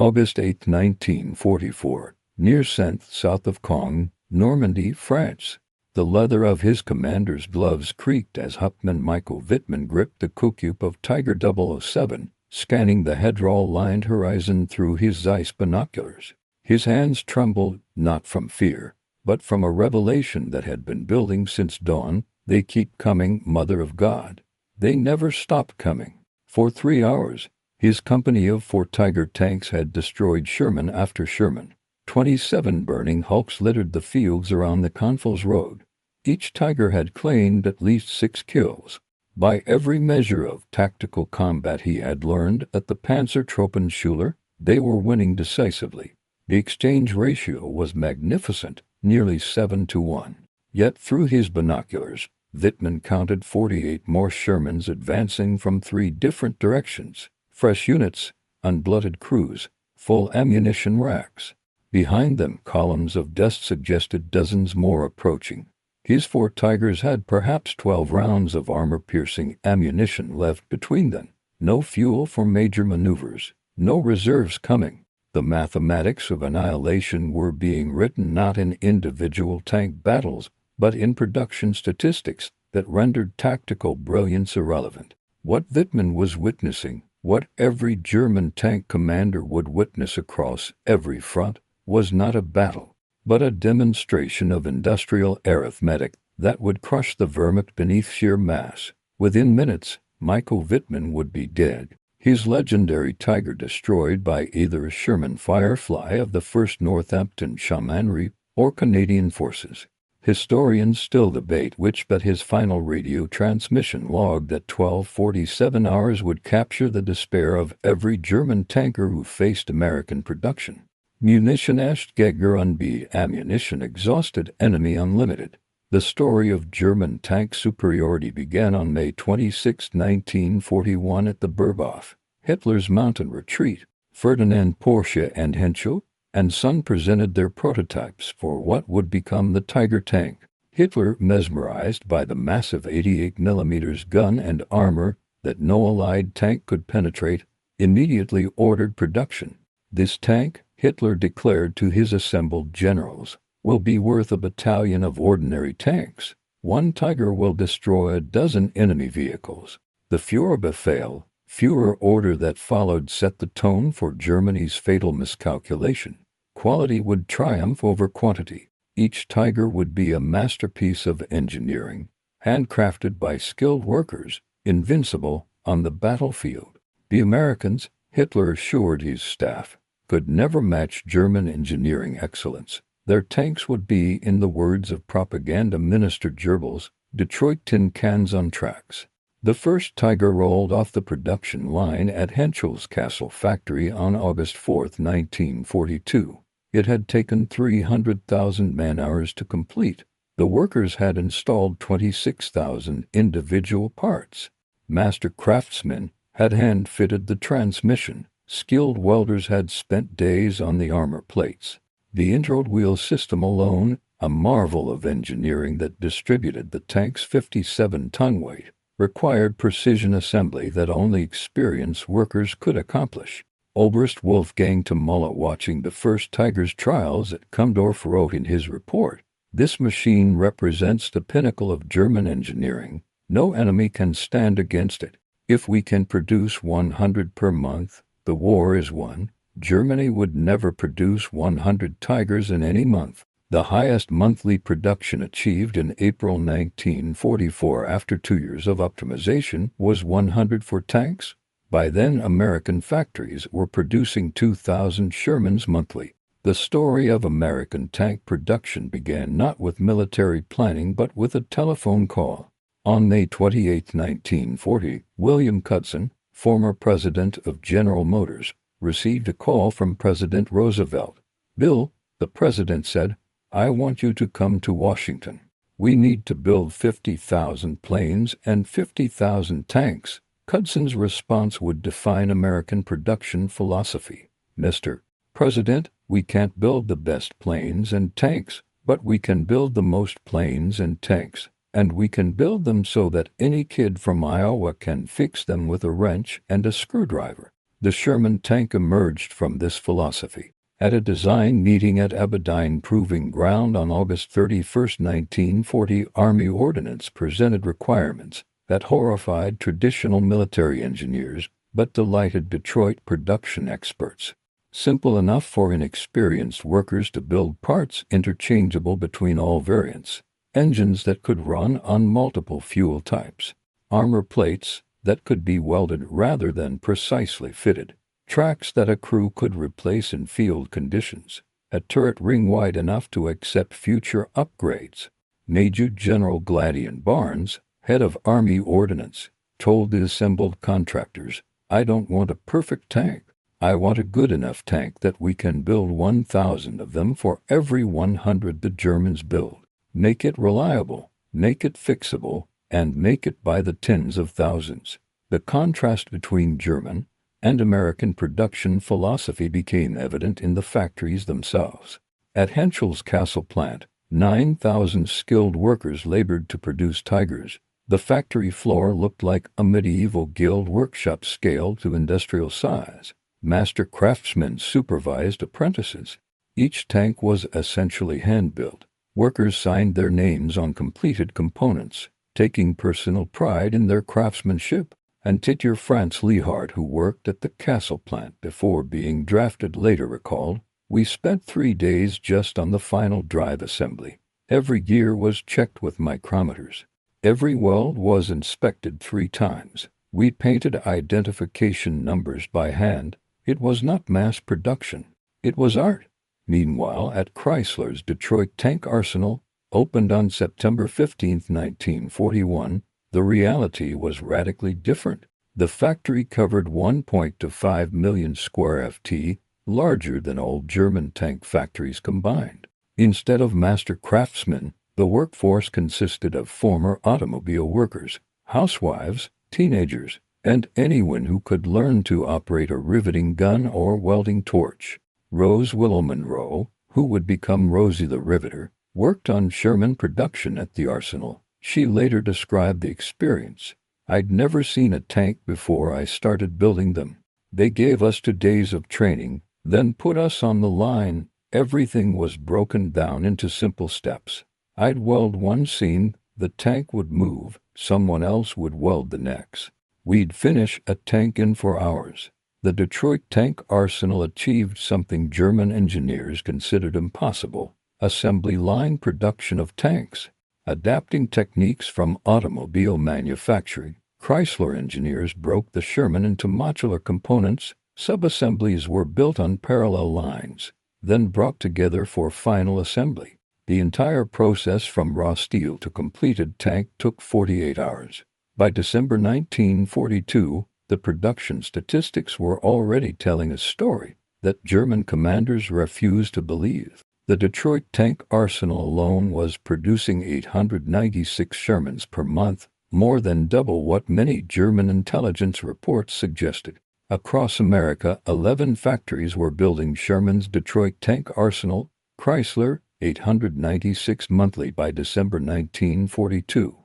August 8, 1944, near Saintes, south of Caen, Normandy, France. The leather of his commander's gloves creaked as Hupman Michael Wittman gripped the cockpit of Tiger 007, scanning the headroll-lined horizon through his Zeiss binoculars. His hands trembled, not from fear, but from a revelation that had been building since dawn. They keep coming, Mother of God. They never stop coming. For 3 hours, his company of 4 Tiger tanks had destroyed Sherman after Sherman. 27 burning hulks littered the fields around the Confels Road. Each Tiger had claimed at least 6 kills. By every measure of tactical combat he had learned at the Panzertruppenschule, they were winning decisively. The exchange ratio was magnificent, nearly 7-to-1. Yet through his binoculars, Wittman counted 48 more Shermans advancing from 3 different directions. Fresh units, unblooded crews, full ammunition racks. Behind them, columns of dust suggested dozens more approaching. His 4 Tigers had perhaps 12 rounds of armor-piercing ammunition left between them. No fuel for major maneuvers, no reserves coming. The mathematics of annihilation were being written not in individual tank battles, but in production statistics that rendered tactical brilliance irrelevant. What Wittman was witnessing, what every German tank commander would witness across every front, was not a battle, but a demonstration of industrial arithmetic that would crush the Wehrmacht beneath sheer mass. Within minutes, Michael Wittman would be dead, his legendary Tiger destroyed by either a Sherman Firefly of the 1st Northampton Championship or Canadian forces. Historians still debate which, but his final radio transmission logged at 12:47 hours would capture the despair of every German tanker who faced American production. Munition echt Geiger unbe ammunition exhausted, enemy unlimited. The story of German tank superiority began on May 26, 1941 at the Berghof, Hitler's mountain retreat. Ferdinand Porsche and Henschel and Son presented their prototypes for what would become the Tiger tank. Hitler, mesmerized by the massive 88mm gun and armor that no Allied tank could penetrate, immediately ordered production. This tank, Hitler declared to his assembled generals, will be worth a battalion of ordinary tanks. 1 Tiger will destroy a dozen enemy vehicles. The Führerbefehl, Führer order that followed set the tone for Germany's fatal miscalculation. Quality would triumph over quantity. Each Tiger would be a masterpiece of engineering, handcrafted by skilled workers, invincible on the battlefield. The Americans, Hitler assured his staff, could never match German engineering excellence. Their tanks would be, in the words of propaganda minister Goebbels, Detroit tin cans on tracks. The first Tiger rolled off the production line at Henschel's Castle factory on August 4, 1942. It had taken 300,000 man-hours to complete. The workers had installed 26,000 individual parts. Master craftsmen had hand-fitted the transmission. Skilled welders had spent days on the armor plates. The untold wheel system alone, a marvel of engineering that distributed the tank's 57-ton weight, required precision assembly that only experienced workers could accomplish. Oberst Wolfgang Tumulla, watching the first Tiger's trials at Kumdorf, wrote in his report, "This machine represents the pinnacle of German engineering. No enemy can stand against it. If we can produce 100 per month, the war is won." Germany would never produce 100 Tigers in any month. The highest monthly production achieved in April 1944 after 2 years of optimization was 104 tanks. By then, American factories were producing 2,000 Shermans monthly. The story of American tank production began not with military planning but with a telephone call. On May 28, 1940, William Cudson, former president of General Motors, received a call from President Roosevelt. "Bill," the president said, "I want you to come to Washington. We need to build 50,000 planes and 50,000 tanks." Cudson's response would define American production philosophy. "Mr. President, we can't build the best planes and tanks, but we can build the most planes and tanks, and we can build them so that any kid from Iowa can fix them with a wrench and a screwdriver." The Sherman tank emerged from this philosophy. At a design meeting at Aberdeen Proving Ground on August 31, 1940, Army Ordnance presented requirements that horrified traditional military engineers but delighted Detroit production experts. Simple enough for inexperienced workers to build parts interchangeable between all variants, engines that could run on multiple fuel types, armor plates that could be welded rather than precisely fitted, tracks that a crew could replace in field conditions, a turret ring wide enough to accept future upgrades. Major General Gladian Barnes, head of Army Ordnance, told the assembled contractors, "I don't want a perfect tank. I want a good enough tank that we can build 1,000 of them for every 100 the Germans build. Make it reliable, make it fixable, and make it by the tens of thousands." The contrast between German and American production philosophy became evident in the factories themselves. At Henschel's Castle plant, 9,000 skilled workers labored to produce Tigers. The factory floor looked like a medieval guild workshop scaled to industrial size. Master craftsmen supervised apprentices. Each tank was essentially hand-built. Workers signed their names on completed components, taking personal pride in their craftsmanship. And Titjer Franz Lehart, who worked at the Castle plant before being drafted, later recalled, "We spent 3 days just on the final drive assembly. Every gear was checked with micrometers. Every weld was inspected 3 times. We painted identification numbers by hand. It was not mass production. It was art." Meanwhile, at Chrysler's Detroit Tank Arsenal, opened on September 15, 1941, the reality was radically different. The factory covered 1.25 million square ft, larger than all German tank factories combined. Instead of master craftsmen, the workforce consisted of former automobile workers, housewives, teenagers, and anyone who could learn to operate a riveting gun or welding torch. Rose Willow Monroe, who would become Rosie the Riveter, worked on Sherman production at the Arsenal. She later described the experience. "I'd never seen a tank before I started building them. They gave us 2 days of training, then put us on the line. Everything was broken down into simple steps. I'd weld one seam, the tank would move, someone else would weld the next. We'd finish a tank in 4 hours." The Detroit Tank Arsenal achieved something German engineers considered impossible: assembly line production of tanks. Adapting techniques from automobile manufacturing, Chrysler engineers broke the Sherman into modular components. Subassemblies were built on parallel lines, then brought together for final assembly. The entire process from raw steel to completed tank took 48 hours. By December 1942, the production statistics were already telling a story that German commanders refused to believe. The Detroit Tank Arsenal alone was producing 896 Shermans per month, more than double what many German intelligence reports suggested. Across America, 11 factories were building Sherman's. Detroit Tank Arsenal, Chrysler, 896 monthly by December 1942.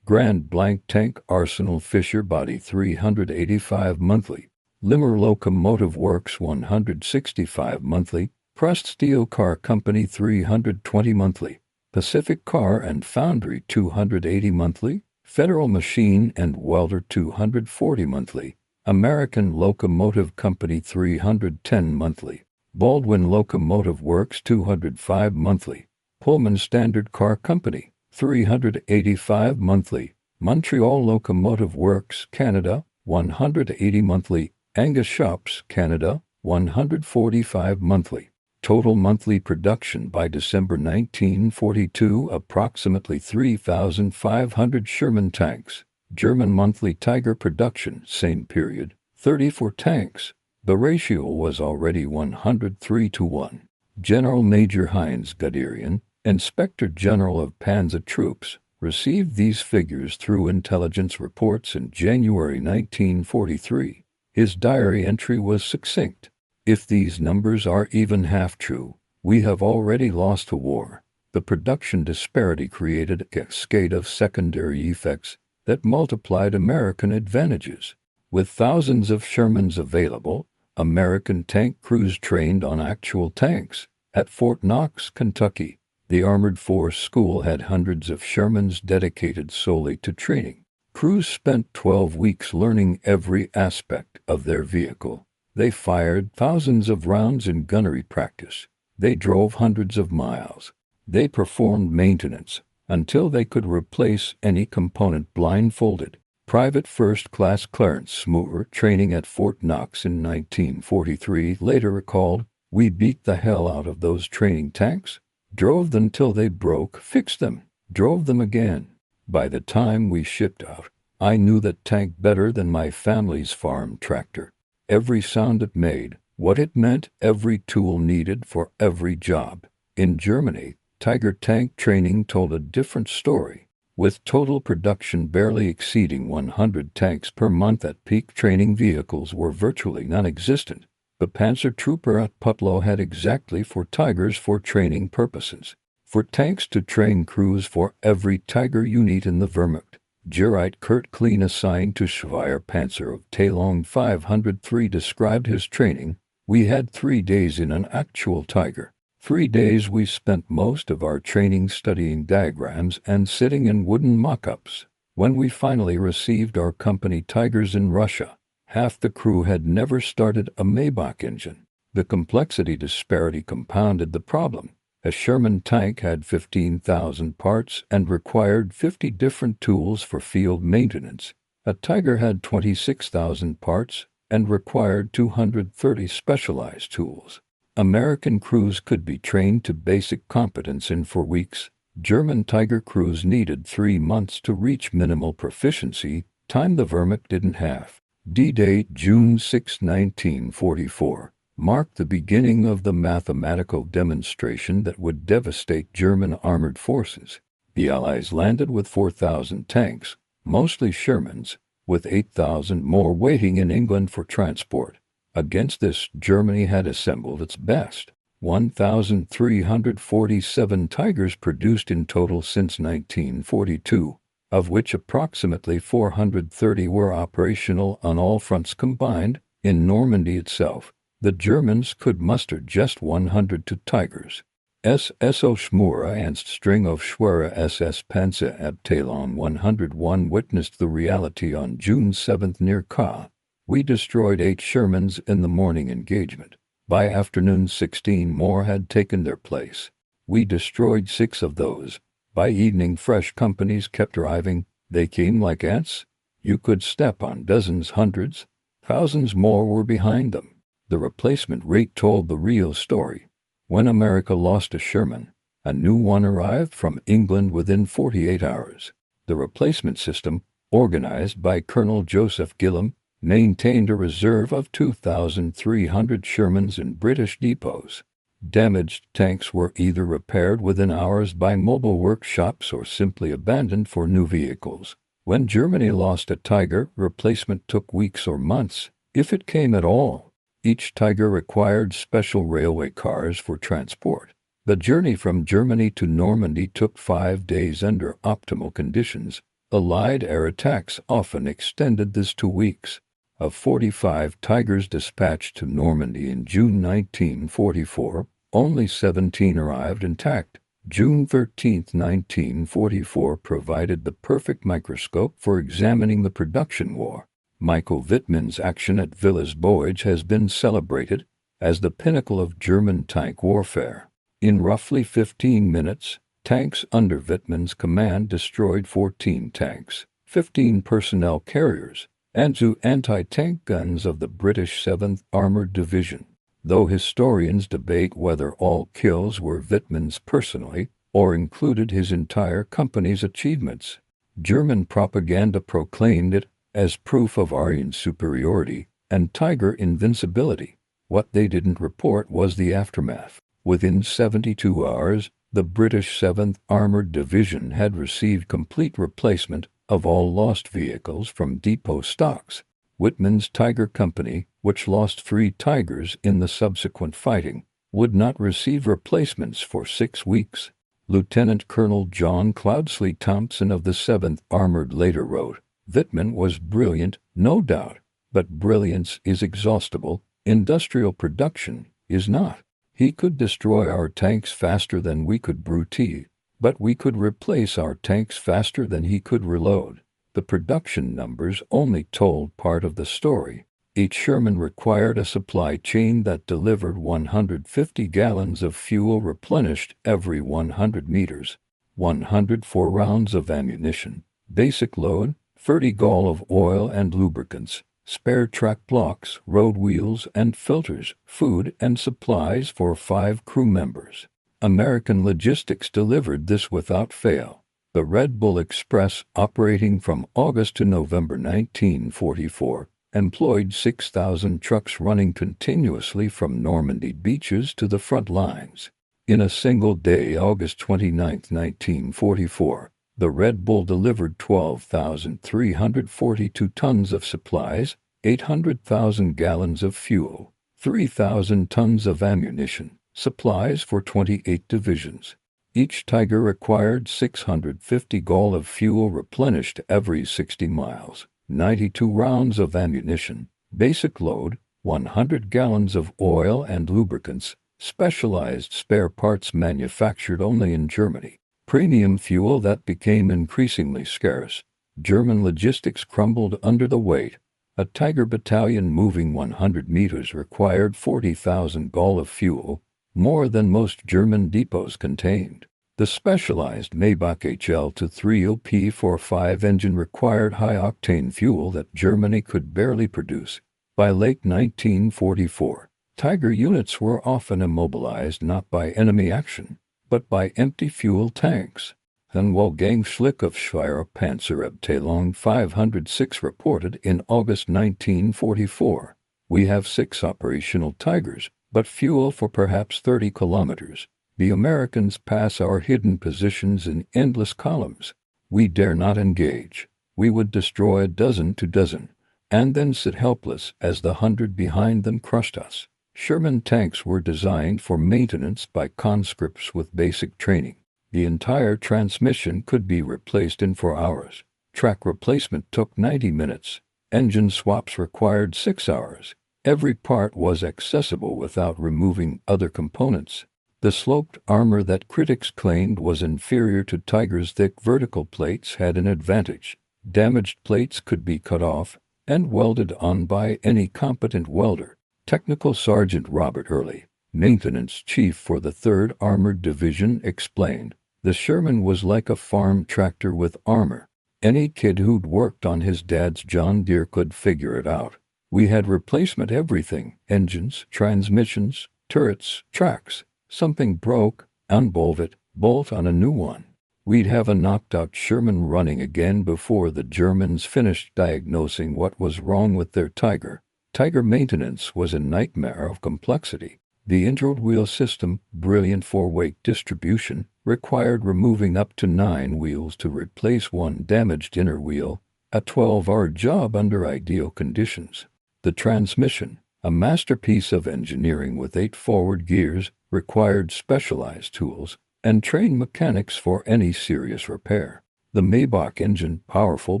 Grand Blanc Tank Arsenal, Fisher Body, 385 monthly. Limmer Locomotive Works, 165 monthly. Pressed Steel Car Company, 320 monthly. Pacific Car and Foundry, 280 monthly. Federal Machine and Welder, 240 monthly. American Locomotive Company, 310 monthly. Baldwin Locomotive Works, 205 monthly. Pullman Standard Car Company, 385 monthly. Montreal Locomotive Works, Canada, 180 monthly. Angus Shops, Canada, 145 monthly. Total monthly production by December 1942, approximately 3,500 Sherman tanks. German monthly Tiger production, same period, 34 tanks. The ratio was already 103:1. General Major Heinz Guderian, Inspector General of Panzer Troops, received these figures through intelligence reports in January 1943. His diary entry was succinct: "If these numbers are even half true, we have already lost a war." The production disparity created a cascade of secondary effects that multiplied American advantages. With thousands of Shermans available, American tank crews trained on actual tanks. At Fort Knox, Kentucky, the Armored Force School had hundreds of Shermans dedicated solely to training. Crews spent 12 weeks learning every aspect of their vehicle. They fired thousands of rounds in gunnery practice. They drove hundreds of miles. They performed maintenance until they could replace any component blindfolded. Private First Class Clarence Smoor, training at Fort Knox in 1943, later recalled, "We beat the hell out of those training tanks, drove them till they broke, fixed them, drove them again. By the time we shipped out, I knew that tank better than my family's farm tractor. Every sound it made, what it meant, every tool needed for every job." In Germany, Tiger tank training told a different story. With total production barely exceeding 100 tanks per month at peak, training vehicles were virtually non-existent. The Panzer Trooper at Putlow had exactly 4 Tigers for training purposes. 4 tanks to train crews for every Tiger unit in the Wehrmacht. Gerrit Kurt Klein, assigned to Schweier Panzer of Talong 503, described his training. "We had 3 days in an actual Tiger. 3 days we spent most of our training studying diagrams and sitting in wooden mock-ups. When we finally received our company Tigers in Russia, half the crew had never started a Maybach engine." The complexity disparity compounded the problem. A Sherman tank had 15,000 parts and required 50 different tools for field maintenance. A Tiger had 26,000 parts and required 230 specialized tools. American crews could be trained to basic competence in 4 weeks. German Tiger crews needed 3 months to reach minimal proficiency, time the Wehrmacht didn't have. D-Day, June 6, 1944, marked the beginning of the mathematical demonstration that would devastate German armored forces. The Allies landed with 4,000 tanks, mostly Shermans, with 8,000 more waiting in England for transport. Against this, Germany had assembled its best. 1,347 Tigers produced in total since 1942, of which approximately 430 were operational on all fronts combined. In Normandy itself, the Germans could muster just 102 Tigers. SSO Schmura and string of Schwerer SS Panzerabteilung 101 witnessed the reality on June 7 near Ka. "We destroyed 8 Shermans in the morning engagement. By afternoon 16 more had taken their place. We destroyed 6 of those. By evening fresh companies kept arriving. They came like ants. You could step on dozens, hundreds. Thousands more were behind them." The replacement rate told the real story. When America lost a Sherman, a new one arrived from England within 48 hours. The replacement system, organized by Colonel Joseph Gillam, maintained a reserve of 2,300 Shermans in British depots. Damaged tanks were either repaired within hours by mobile workshops or simply abandoned for new vehicles. When Germany lost a Tiger, replacement took weeks or months, if it came at all. Each Tiger required special railway cars for transport. The journey from Germany to Normandy took 5 days under optimal conditions. Allied air attacks often extended this to weeks. Of 45 Tigers dispatched to Normandy in June 1944, only 17 arrived intact. June 13, 1944 provided the perfect microscope for examining the production war. Michael Wittman's action at Villers-Bouage has been celebrated as the pinnacle of German tank warfare. In roughly 15 minutes, tanks under Wittman's command destroyed 14 tanks, 15 personnel carriers, and 2 anti-tank guns of the British 7th Armored Division. Though historians debate whether all kills were Wittman's personally or included his entire company's achievements, German propaganda proclaimed it as proof of Aryan superiority and Tiger invincibility. What they didn't report was the aftermath. Within 72 hours, the British 7th Armored Division had received complete replacement of all lost vehicles from depot stocks. Wittman's Tiger Company, which lost 3 Tigers in the subsequent fighting, would not receive replacements for 6 weeks. Lieutenant Colonel John Cloudsley Thompson of the 7th Armored later wrote, "Wittman was brilliant, no doubt, But brilliance is exhaustible, industrial production is not. He could destroy our tanks faster than we could brew tea, but we could replace our tanks faster than he could reload. The production numbers only told part of the story. Each Sherman required a supply chain that delivered 150 gallons of fuel replenished every 100 meters, 104 rounds of ammunition, basic load, 30 gall of oil and lubricants, spare track blocks, road wheels and filters, food and supplies for 5 crew members. American Logistics delivered this without fail. The Red Bull Express, operating from August to November 1944, employed 6,000 trucks running continuously from Normandy beaches to the front lines. In a single day, August 29, 1944, the Red Bull delivered 12,342 tons of supplies, 800,000 gallons of fuel, 3,000 tons of ammunition, supplies for 28 divisions. Each Tiger required 650 gall of fuel replenished every 60 miles, 92 rounds of ammunition, basic load, 100 gallons of oil and lubricants, specialized spare parts manufactured only in Germany, premium fuel that became increasingly scarce. German logistics crumbled under the weight. A Tiger battalion moving 100 meters required 40,000 gall of fuel, more than most German depots contained. The specialized Maybach HL-3OP45 engine required high-octane fuel that Germany could barely produce. By late 1944, Tiger units were often immobilized not by enemy action, but by empty fuel tanks. Then Wolfgang Schlick of Schweizer Panzerabteilung 506 reported in August 1944, "We have 6 operational Tigers, but fuel for perhaps 30 kilometers. The Americans pass our hidden positions in endless columns. We dare not engage. We would destroy a dozen to dozen, and then sit helpless as the 100 behind them crushed us." Sherman tanks were designed for maintenance by conscripts with basic training. The entire transmission could be replaced in 4 hours. Track replacement took 90 minutes. Engine swaps required 6 hours. Every part was accessible without removing other components. The sloped armor that critics claimed was inferior to Tiger's thick vertical plates had an advantage. Damaged plates could be cut off and welded on by any competent welder. Technical Sergeant Robert Early, maintenance chief for the 3rd Armored Division, explained, "The Sherman was like a farm tractor with armor. Any kid who'd worked on his dad's John Deere could figure it out. We had replacement everything: engines, transmissions, turrets, tracks. Something broke, unbolt it, bolt on a new one. We'd have a knocked-out Sherman running again before the Germans finished diagnosing what was wrong with their Tiger." Tiger maintenance was a nightmare of complexity. The untold wheel system, brilliant for weight distribution, required removing up to 9 wheels to replace one damaged inner wheel, a 12-hour job under ideal conditions. The transmission, a masterpiece of engineering with 8 forward gears, required specialized tools and trained mechanics for any serious repair. The Maybach engine, powerful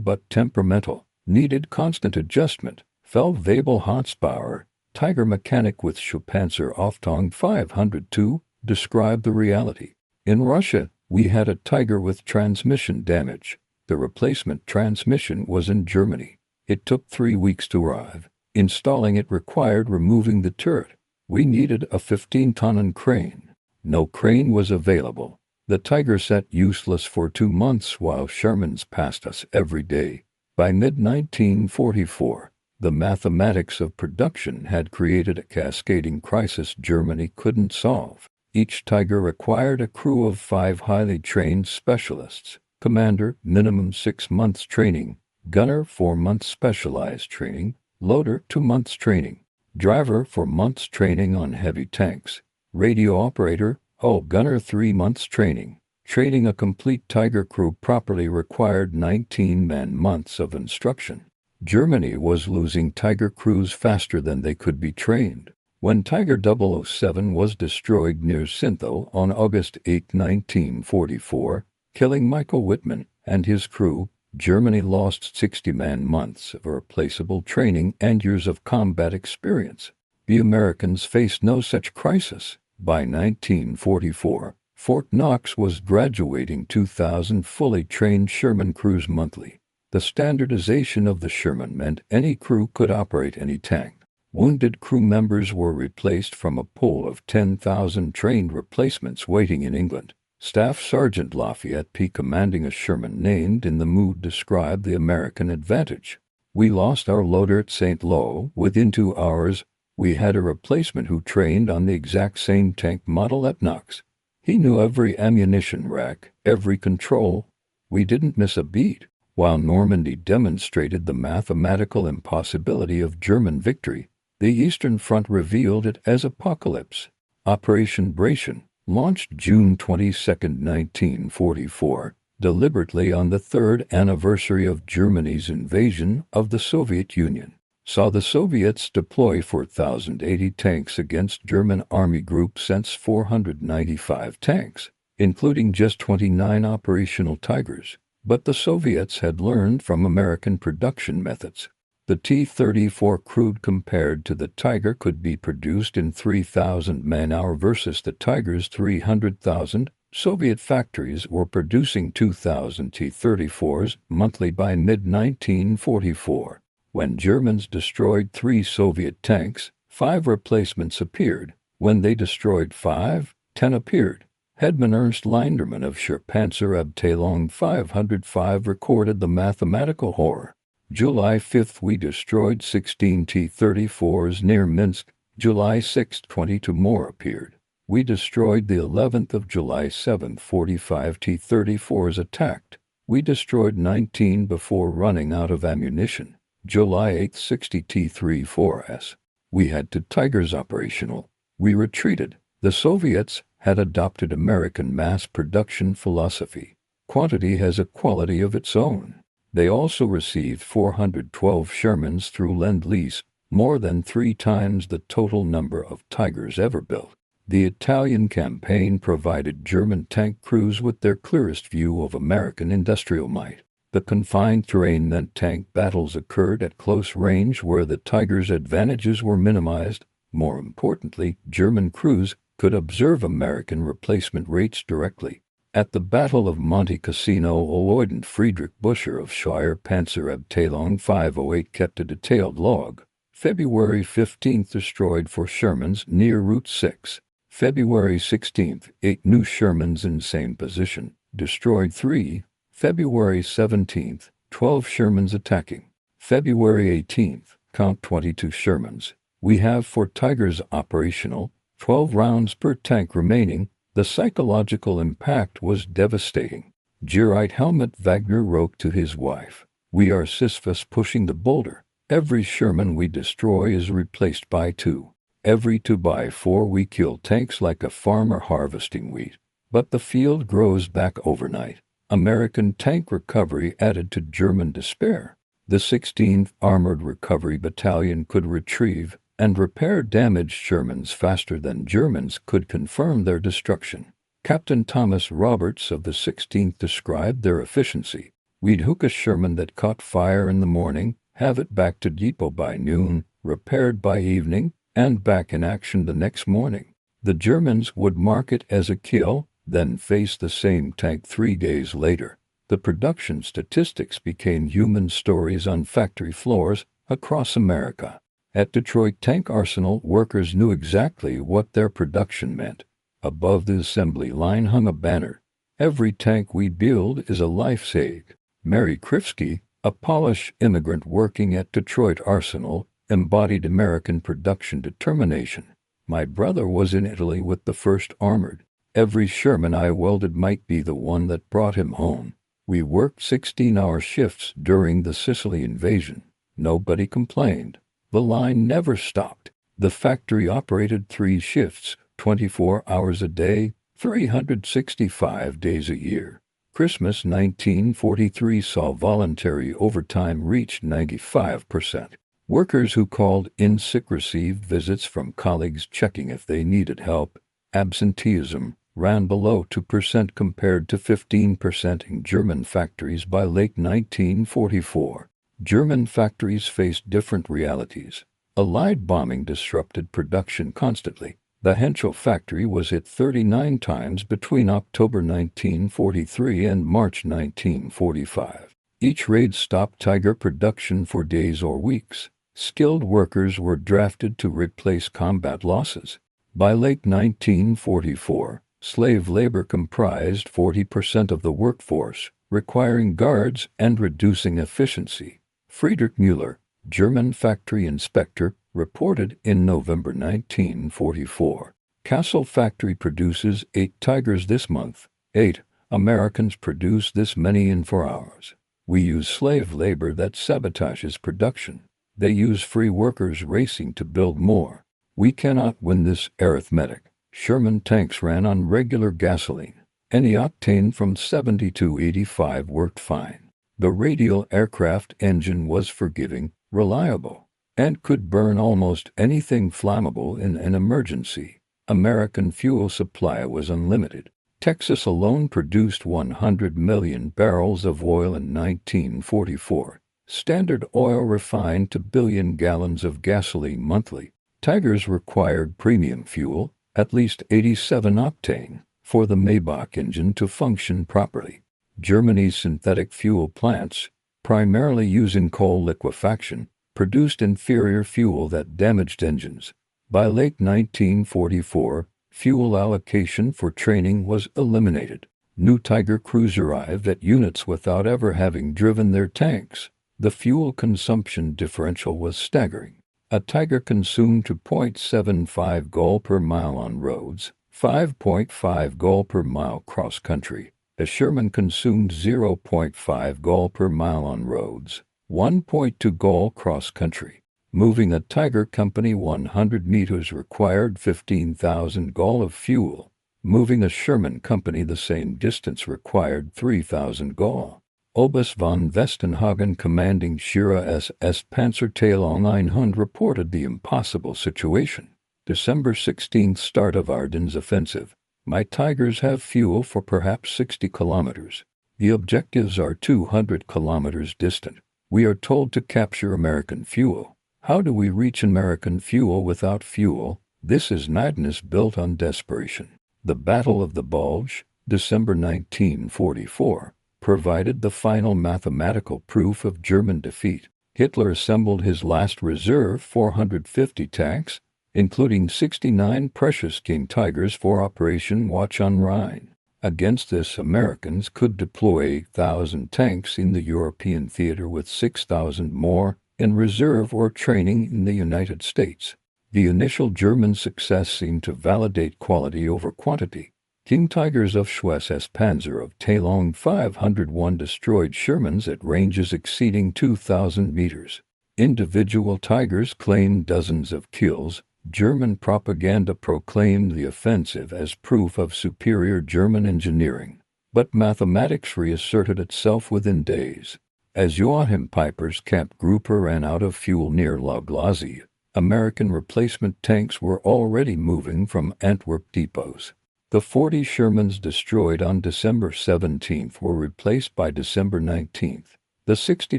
but temperamental, needed constant adjustment. Feldwebel Hansbauer, Tiger mechanic with Schupanzer Auftung 502, described the reality. "In Russia, we had a Tiger with transmission damage. The replacement transmission was in Germany. It took 3 weeks to arrive. Installing it required removing the turret. We needed a 15-ton crane. No crane was available. The Tiger sat useless for 2 months while Shermans passed us every day." By mid-1944, the mathematics of production had created a cascading crisis Germany couldn't solve. Each Tiger required a crew of 5 highly trained specialists. Commander, minimum 6 months training. Gunner, 4 months specialized training. Loader, 2 months training. Driver, 4 months training on heavy tanks. Radio operator, hull gunner, 3 months training. Training a complete Tiger crew properly required 19 man-months of instruction. Germany was losing Tiger crews faster than they could be trained. When Tiger 007 was destroyed near Sintho on August 8, 1944, killing Michael Wittman and his crew, Germany lost 60 man-months of irreplaceable training and years of combat experience. The Americans faced no such crisis. By 1944, Fort Knox was graduating 2,000 fully trained Sherman crews monthly. The standardization of the Sherman meant any crew could operate any tank. Wounded crew members were replaced from a pool of 10,000 trained replacements waiting in England. Staff Sergeant Lafayette P. commanding a Sherman named in the mood described the American advantage. We lost our loader at St. Lo. Within 2 hours, we had a replacement who trained on the exact same tank model at Knox. He knew every ammunition rack, every control. We didn't miss a beat. While Normandy demonstrated the mathematical impossibility of German victory, the Eastern Front revealed it as apocalypse. Operation Bration, launched June 22, 1944, deliberately on the third anniversary of Germany's invasion of the Soviet Union, saw the Soviets deploy 4,080 tanks against German Army Group Cent's 495 tanks, including just 29 operational Tigers. But the Soviets had learned from American production methods. The T-34 crude compared to the Tiger could be produced in 3,000 man-hour versus the Tiger's 300,000. Soviet factories were producing 2,000 T-34s monthly by mid-1944. When Germans destroyed 3 Soviet tanks, 5 replacements appeared. When they destroyed 5, 10 appeared. Headman Ernst Linderman of Panzerabteilung 505 recorded the mathematical horror. July 5 we destroyed 16 T-34s near Minsk. July 6 22 more appeared. We destroyed the 11th of July 7 45 T-34s attacked. We destroyed 19 before running out of ammunition. July 8 60 T-34s. We had 2 Tigers operational. We retreated. The Soviets had adopted American mass production philosophy. Quantity has a quality of its own. They also received 412 Shermans through Lend-Lease, more than 3 times the total number of Tigers ever built. The Italian campaign provided German tank crews with their clearest view of American industrial might. The confined terrain meant tank battles occurred at close range where the Tigers' advantages were minimized. More importantly, German crews could observe American replacement rates directly. At the Battle of Monte Cassino, Lieutenant Friedrich Buscher of Schweier Panzerabteilung 508 kept a detailed log. February 15th destroyed 4 Shermans near Route 6. February 16th, 8 new Shermans in same position, destroyed 3. February 17th, 12 Shermans attacking. February 18th, count 22 Shermans. We have 4 Tigers operational, 12 rounds per tank remaining. The psychological impact was devastating. Gerrit Helmut Wagner wrote to his wife, "We are Sisyphus pushing the boulder. Every Sherman we destroy is replaced by 2. Every 2 by 4 we kill tanks like a farmer harvesting wheat. But the field grows back overnight." American tank recovery added to German despair. The 16th Armored Recovery Battalion could retrieve and repair damaged Shermans faster than Germans could confirm their destruction. Captain Thomas Roberts of the 16th described their efficiency. "We'd hook a Sherman that caught fire in the morning, have it back to depot by noon, repaired by evening, and back in action the next morning. The Germans would mark it as a kill, then face the same tank 3 days later." The production statistics became human stories on factory floors across America. At Detroit Tank Arsenal, workers knew exactly what their production meant. Above the assembly line hung a banner, "Every tank we build is a life saved." Mary Krivsky, a Polish immigrant working at Detroit Arsenal, embodied American production determination. "My brother was in Italy with the 1st Armored. Every Sherman I welded might be the one that brought him home. We worked 16-hour shifts during the Sicily invasion. Nobody complained. The line never stopped. The factory operated 3 shifts, 24 hours a day, 365 days a year. Christmas 1943 saw voluntary overtime reach 95%. Workers who called in sick received visits from colleagues checking if they needed help. Absenteeism ran below 2% compared to 15% in German factories by late 1944. German factories faced different realities. Allied bombing disrupted production constantly. The Henschel factory was hit 39 times between October 1943 and March 1945. Each raid stopped Tiger production for days or weeks. Skilled workers were drafted to replace combat losses. By late 1944, slave labor comprised 40% of the workforce, requiring guards and reducing efficiency. Friedrich Müller, German factory inspector, reported in November 1944. Kassel factory produces 8 Tigers this month. 8 Americans produce this many in 4 hours. We use slave labor that sabotages production. They use free workers racing to build more. We cannot win this arithmetic. Sherman tanks ran on regular gasoline. Any octane from 70 to 85 worked fine. The radial aircraft engine was forgiving, reliable, and could burn almost anything flammable in an emergency. American fuel supply was unlimited. Texas alone produced 100 million barrels of oil in 1944. Standard Oil refined to billion gallons of gasoline monthly. Tigers required premium fuel, at least 87 octane, for the Maybach engine to function properly. Germany's synthetic fuel plants, primarily using coal liquefaction, produced inferior fuel that damaged engines. By late 1944, fuel allocation for training was eliminated. New Tiger crews arrived at units without ever having driven their tanks. The fuel consumption differential was staggering. A Tiger consumed 2.75 gall per mile on roads, 5.5 gall per mile cross-country. A Sherman consumed 0.5 gall per mile on roads, 1.2 gall cross-country. Moving a Tiger company 100 meters required 15,000 gall of fuel. Moving a Sherman company the same distance required 3,000 gall. Obus von Westenhagen, commanding Schürer SS Panzerteilung 100, reported the impossible situation. December 16th, start of Ardennes offensive. My Tigers have fuel for perhaps 60 kilometers. The objectives are 200 kilometers distant. We are told to capture American fuel. How do we reach American fuel without fuel? This is madness built on desperation. The Battle of the Bulge, December 1944, provided the final mathematical proof of German defeat. Hitler assembled his last reserve 450 tanks, including 69 precious King Tigers for Operation Watch on Rhine. Against this, Americans could deploy 1,000 tanks in the European theater with 6,000 more in reserve or training in the United States. The initial German success seemed to validate quality over quantity. King Tigers of Schweiz Panzer of Teilung 501 destroyed Shermans at ranges exceeding 2,000 meters. Individual Tigers claimed dozens of kills. German propaganda proclaimed the offensive as proof of superior German engineering. But mathematics reasserted itself within days. As Joachim Peiper's Kampfgruppe ran out of fuel near La Glazie, American replacement tanks were already moving from Antwerp depots. The 40 Shermans destroyed on December 17th were replaced by December 19th. The 60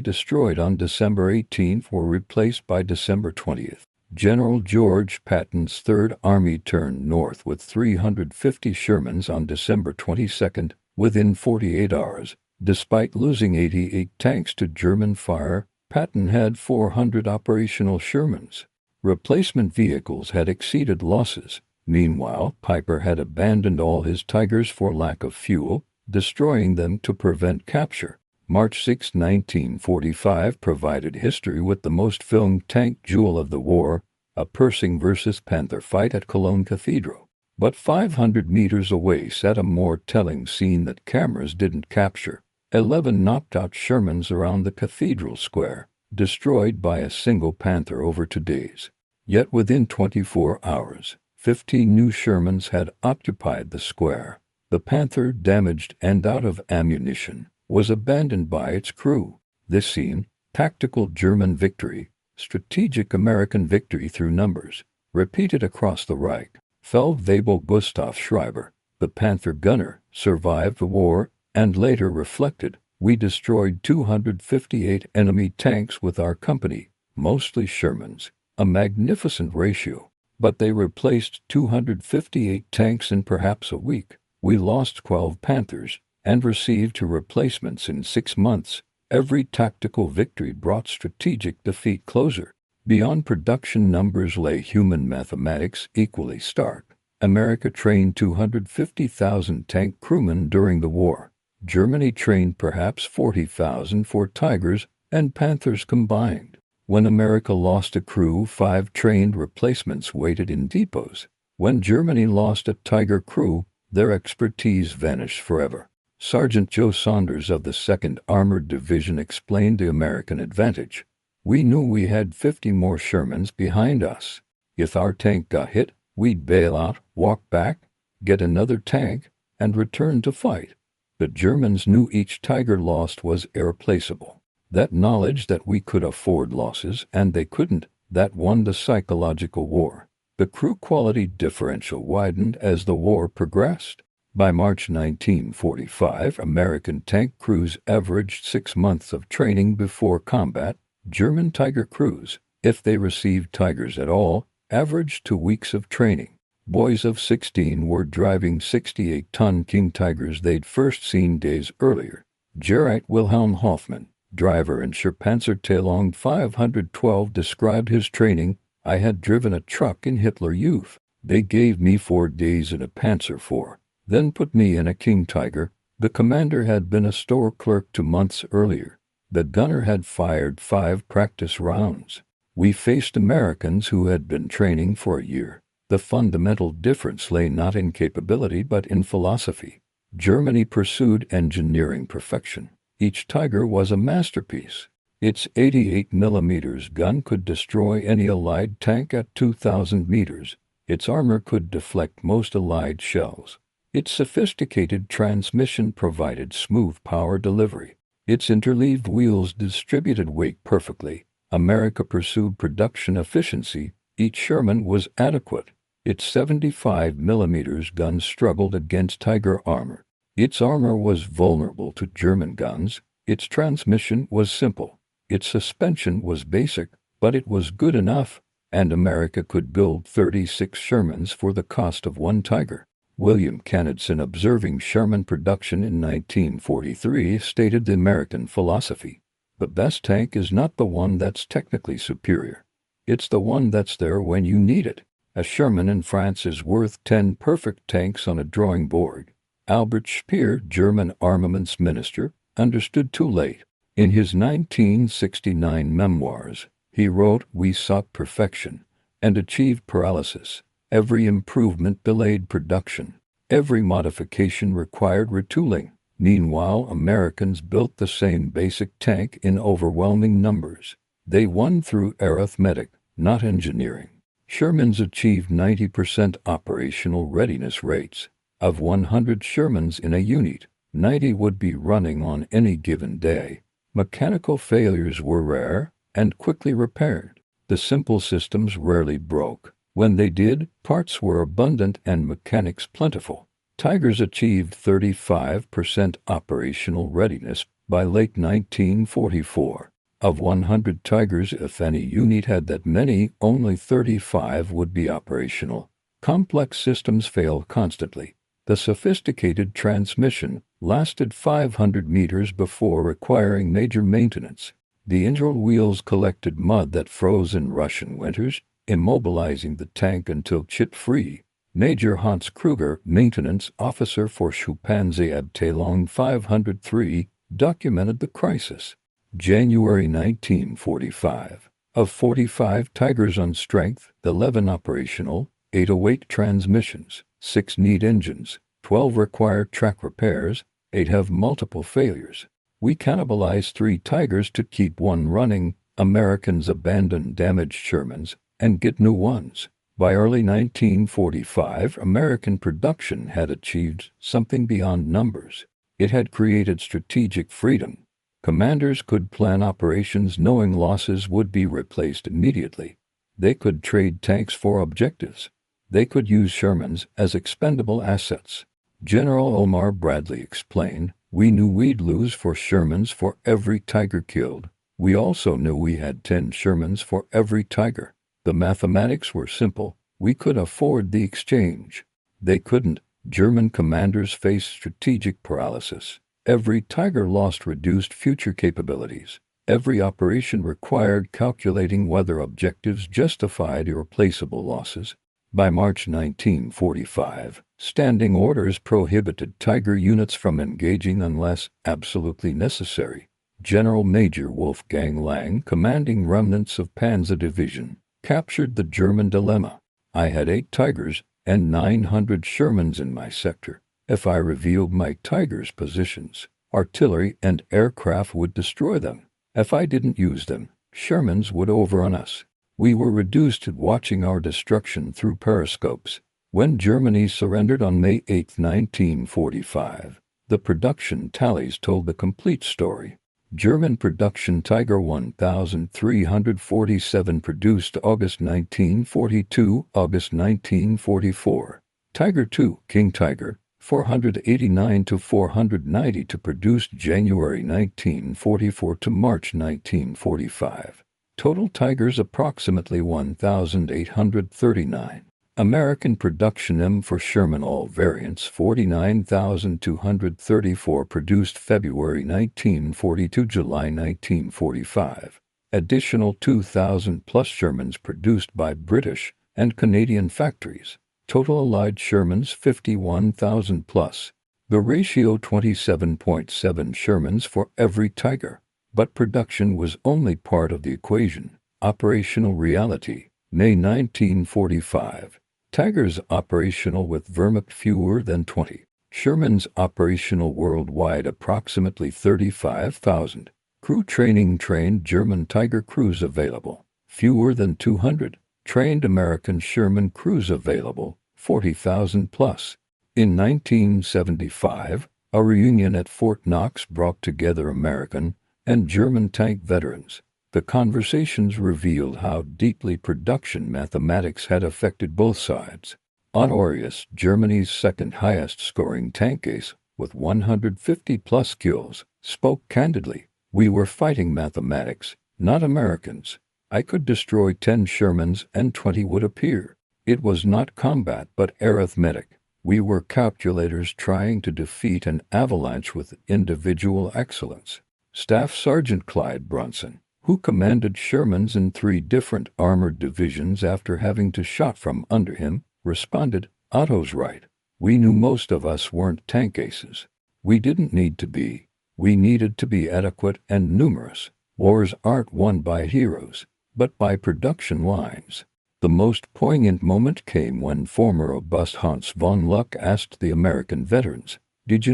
destroyed on December 18th were replaced by December 20th. General George Patton's Third Army turned north with 350 Shermans on December 22nd, within 48 hours. Despite losing 88 tanks to German fire, Patton had 400 operational Shermans. Replacement vehicles had exceeded losses. Meanwhile, Peiper had abandoned all his Tigers for lack of fuel, destroying them to prevent capture. March 6, 1945 provided history with the most filmed tank duel of the war, a Persing versus Panther fight at Cologne Cathedral. But 500 meters away sat a more telling scene that cameras didn't capture. 11 knocked-out Shermans around the cathedral square, destroyed by a single Panther over 2 days. Yet within 24 hours, 15 new Shermans had occupied the square. The Panther, damaged and out of ammunition, was abandoned by its crew. This scene, tactical German victory, strategic American victory through numbers, repeated across the Reich. Feldwebel Gustav Schreiber, The Panther gunner survived the war and later reflected, "We destroyed 258 enemy tanks with our company, mostly Shermans, a magnificent ratio. But they replaced 258 tanks in perhaps a week. We lost 12 Panthers and received 2 replacements in 6 months. Every tactical victory brought strategic defeat closer." Beyond production numbers lay human mathematics equally stark. America trained 250,000 tank crewmen during the war. Germany trained perhaps 40,000 for Tigers and Panthers combined. When America lost a crew, 5 trained replacements waited in depots. When Germany lost a Tiger crew, their expertise vanished forever. Sergeant Joe Saunders of the 2nd Armored Division explained the American advantage. "We knew we had 50 more Shermans behind us. If our tank got hit, we'd bail out, walk back, get another tank, and return to fight." The Germans knew each Tiger lost was irreplaceable. That knowledge that we could afford losses and they couldn't, that won the psychological war. The crew quality differential widened as the war progressed. By March 1945, American tank crews averaged 6 months of training before combat. German Tiger crews, if they received Tigers at all, averaged 2 weeks of training. Boys of 16 were driving 68-ton King Tigers they'd first seen days earlier. Gerrit Wilhelm Hoffmann, driver in Panzerteilung 512, described his training. "I had driven a truck in Hitler Youth. They gave me 4 days in a Panzer IV, then put me in a King Tiger. The commander had been a store clerk 2 months earlier. The gunner had fired 5 practice rounds. We faced Americans who had been training for a year. The fundamental difference lay not in capability but in philosophy. Germany pursued engineering perfection. Each Tiger was a masterpiece. Its 88mm gun could destroy any Allied tank at 2,000 meters. Its armor could deflect most Allied shells. Its sophisticated transmission provided smooth power delivery. Its interleaved wheels distributed weight perfectly. America pursued production efficiency. Each Sherman was adequate. Its 75mm gun struggled against Tiger armor. Its armor was vulnerable to German guns. Its transmission was simple. Its suspension was basic, but it was good enough, and America could build 36 Shermans for the cost of 1 Tiger. William Canadson, observing Sherman production in 1943, stated the American philosophy: "The best tank is not the one that's technically superior. It's the one that's there when you need it. A Sherman in France is worth 10 perfect tanks on a drawing board." Albert Speer, German armaments minister, understood too late. In his 1969 memoirs, he wrote, "We sought perfection and achieved paralysis. Every improvement delayed production. Every modification required retooling. Meanwhile, Americans built the same basic tank in overwhelming numbers. They won through arithmetic, not engineering." Shermans achieved 90% operational readiness rates. Of 100 Shermans in a unit, 90 would be running on any given day. Mechanical failures were rare and quickly repaired. The simple systems rarely broke. When they did, parts were abundant and mechanics plentiful. Tigers achieved 35% operational readiness by late 1944. Of 100 Tigers, if any unit had that many, only 35 would be operational. Complex systems failed constantly. The sophisticated transmission lasted 500 meters before requiring major maintenance. The internal wheels collected mud that froze in Russian winters, immobilizing the tank until chip-free. Major Hans Kruger, maintenance officer for Panzerabteilung 503, documented the crisis. January 1945. Of 45 Tigers on strength, 11 operational, 8 await transmissions, 6 need engines, 12 require track repairs, 8 have multiple failures. We cannibalized 3 Tigers to keep 1 running. Americans abandon damaged Shermans and get new ones. By early 1945, American production had achieved something beyond numbers. It had created strategic freedom. Commanders could plan operations knowing losses would be replaced immediately. They could trade tanks for objectives. They could use Shermans as expendable assets. General Omar Bradley explained, "We knew we'd lose 4 Shermans for every Tiger killed. We also knew we had 10 Shermans for every Tiger. The mathematics were simple. We could afford the exchange." They couldn't. German commanders faced strategic paralysis. Every Tiger lost reduced future capabilities. Every operation required calculating whether objectives justified irreplaceable losses. By March 1945, standing orders prohibited Tiger units from engaging unless absolutely necessary. General Major Wolfgang Lang, commanding remnants of Panzer Division, captured the German dilemma. "I had 8 Tigers and 900 Shermans in my sector. If I revealed my Tigers' positions, artillery and aircraft would destroy them. If I didn't use them, Shermans would overrun us. We were reduced to watching our destruction through periscopes." When Germany surrendered on May 8, 1945, the production tallies told the complete story. German production Tiger 1,347 produced August 1942, August 1944. Tiger II, King Tiger, 489 to 492 produced January 1944 to March 1945. Total Tigers approximately 1,839. American production M for Sherman all variants 49,234 produced February 1942 July 1945. Additional 2,000 plus Shermans produced by British and Canadian factories. Total Allied Shermans 51,000 plus. The ratio 27.7 Shermans for every Tiger. But production was only part of the equation. Operational reality. May 1945. Tigers operational with Wehrmacht fewer than 20. Shermans operational worldwide approximately 35,000. Crew training trained German Tiger crews available. Fewer than 200. Trained American Sherman crews available. 40,000 plus. In 1975, a reunion at Fort Knox brought together American and German tank veterans. The conversations revealed how deeply production mathematics had affected both sides. Otto Arias, Germany's second highest scoring tank ace, with 150 plus kills, spoke candidly. "We were fighting mathematics, not Americans. I could destroy 10 Shermans and 20 would appear. It was not combat but arithmetic. We were calculators trying to defeat an avalanche with individual excellence." Staff Sergeant Clyde Brunson, who commanded Shermans in 3 different armored divisions after having to shot from under him, responded, "Otto's right. We knew most of us weren't tank aces. We didn't need to be. We needed to be adequate and numerous. Wars aren't won by heroes, but by production lines." The most poignant moment came when former robust Hans von Luck asked the American veterans, Did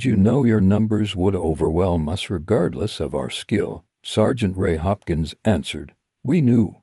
you know your numbers would overwhelm us regardless of our skill?" Sergeant Ray Hopkins answered, "We knew.